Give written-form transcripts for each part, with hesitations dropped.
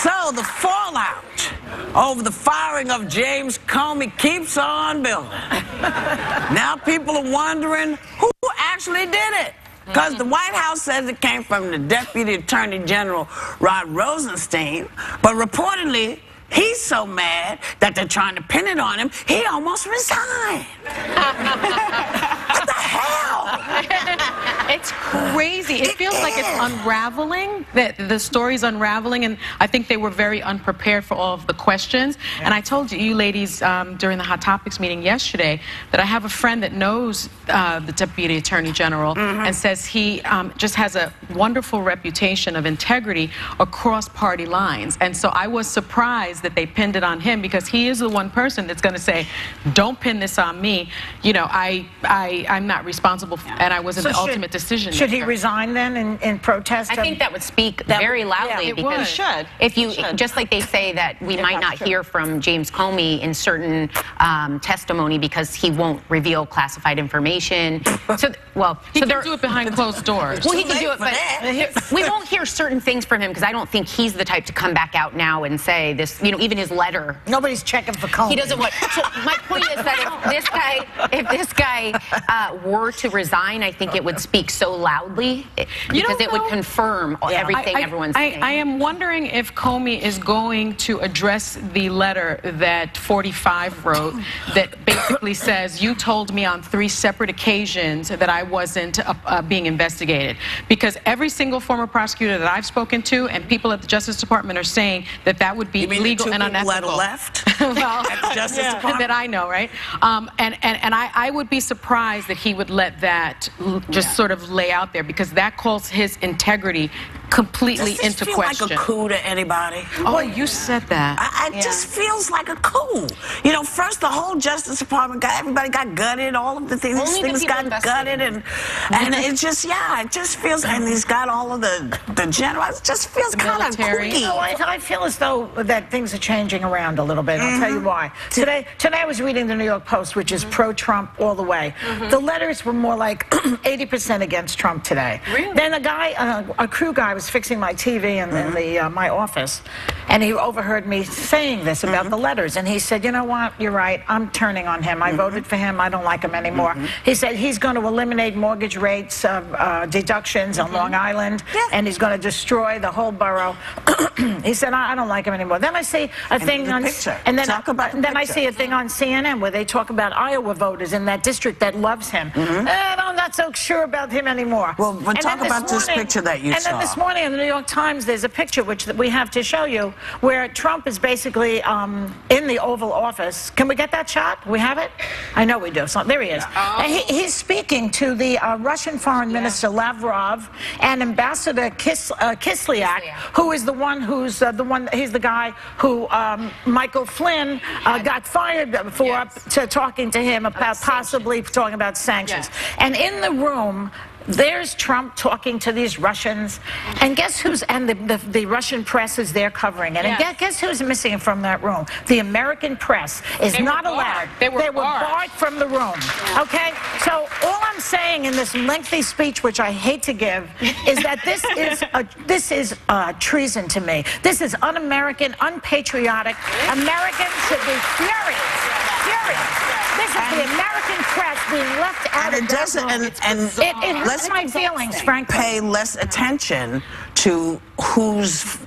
So the fallout over the firing of James Comey keeps on building. Now people are wondering who actually did it. Because the White House says it came from the Deputy Attorney General, Rod Rosenstein, but reportedly, he's so mad that they're trying to pin it on him, he almost resigned. What the hell? It's crazy. It feels like it's unraveling, that the story's unraveling, and I think they were very unprepared for all of the questions. Yeah. And I told you ladies during the Hot Topics meeting yesterday that I have a friend that knows the Deputy Attorney General and says he just has a wonderful reputation of integrity across party lines. And so I was surprised that they pinned it on him, because he is the one person that's going to say, don't pin this on me. You know, I'm not responsible for, and I wasn't the ultimate decision maker. Should he resign then in protest? I think that would speak very loudly, because if you, just like they say that we might not hear from James Comey in certain testimony because he won't reveal classified information. So, he can do it behind closed doors. Well, he can do it, but we won't hear certain things from him, because I don't think he's the type to come back out now and say this. You know, even his letter. Nobody's checking for Comey. He doesn't want. So my point is that if this guy were to resign, I think it would speak so loudly, because it would confirm everything everyone's saying. I am wondering if Comey is going to address the letter that 45 wrote that basically says, you told me on 3 separate occasions that I wasn't being investigated. Because every single former prosecutor that I've spoken to and people at the Justice Department are saying that that would be illegal and unethical. Left? Well, at the Justice Department? That I know, right? And I would be surprised that he would let that just sort of lay out there, because that calls his integrity completely into question. Like a coup to anybody? Oh, you said that. It just feels like a coup. You know, first the whole Justice Department everybody got gutted, all of the things got gutted, and it just, it just feels, and he's got all of the generals. It just feels kind of kooky. No, I feel as though that things are changing around a little bit. I'll tell you why. Today I was reading the New York Post, which is pro-Trump all the way. The letters were more like 80% against Trump today. Really? Then a crew guy was fixing my TV in my office, and he overheard me saying this about the letters, and he said, you know what, you're right, I'm turning on him. I voted for him, I don't like him anymore. He said he's going to eliminate mortgage rates deductions on Long Island, and he's going to destroy the whole borough. He said, I don't like him anymore. Then I see a thing on, then I see a thing on CNN where they talk about Iowa voters in that district that loves him. I'm not so sure about him anymore. Well, talk about this picture that you saw. And then this morning in the New York Times, there's a picture which we have to show you, where Trump is basically in the Oval Office. Can we get that shot? We have it? I know we do. So there he is. And he's speaking to the Russian Foreign Minister Lavrov and Ambassador Kislyak, who is the one who's he's the guy who Michael Flynn got fired for talking to him about possibly talking about sanctions. And in the room, there's Trump talking to these Russians, and guess who's, and the Russian press is there covering it, and guess who's missing from that room? The American press is not allowed. They were barred from the room. Okay? So all I'm saying in this lengthy speech, which I hate to give, is that this is treason to me. This is un-American, unpatriotic. Americans should be furious. Furious. This is the American press being left out of it hurts my feelings, frankly. Pay less attention to who's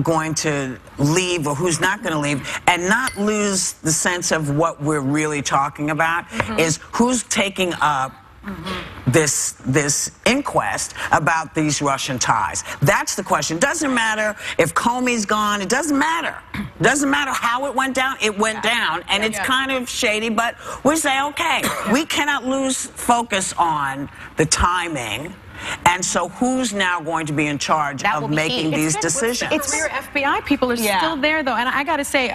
going to leave or who's not going to leave, and not lose the sense of what we're really talking about, is who's taking up this inquest about these Russian ties. That's the question. Doesn't matter if Comey's gone. It doesn't matter. Doesn't matter how it went down. It went down, and it's kind of shady, but we say, okay, we cannot lose focus on the timing. And so who's now going to be in charge of making these decisions? It's where FBI people are still there, though. And I got to say,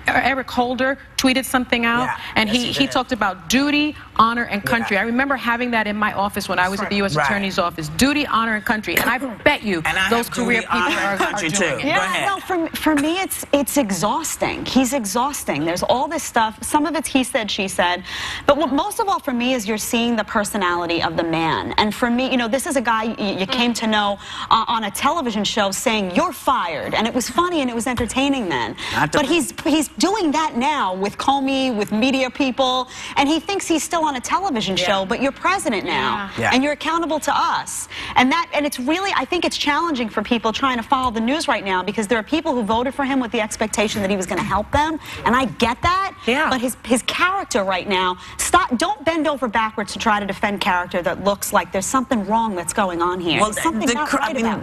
Eric Holder tweeted something out, and he talked about duty, honor, and country. I remember having that in my office when I was at the U.S. Attorney's office. Duty, honor, and country. And I bet you those career people are doing it. Yeah, no, for me, it's exhausting. He's exhausting. There's all this stuff. Some of it's he said, she said. But what most of all for me is you're seeing the personality of the man. And for me, you know, this is a guy you came to know on a television show saying, "You're fired." And it was funny and it was entertaining then. But he's doing that now with Comey, with media people, and he thinks he's still on a television show, but you're president now, and you're accountable to us. And it's really, I think it's challenging for people trying to follow the news right now, because there are people who voted for him with the expectation that he was going to help them, and I get that. But his character right now, don't bend over backwards to try to defend character that looks like there's something wrong that's going on here. Well, something not right about it.